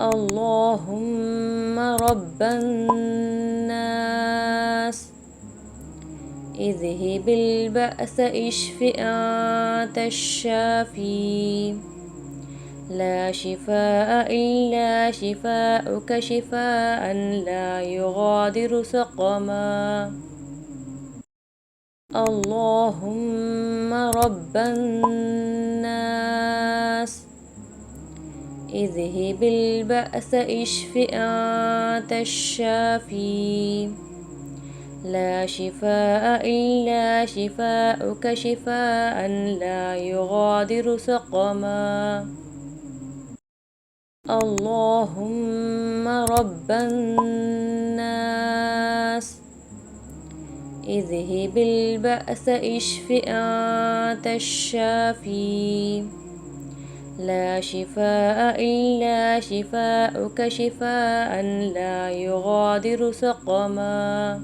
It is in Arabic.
اللهم رب الناس اذهب البأس اشف أنت الشافي لا شفاء إلا شفاؤك شفاء لا يغادر سقما اللهم رب الناس اذهب البأس اشف أنت الشافي لا شفاء إلا شفاؤك شفاء لا يغادر سقما اللهم رب الناس اذهب البأس اشف أنت الشافي لا شفاء إلا شفاؤك شفاء لا يغادر سقما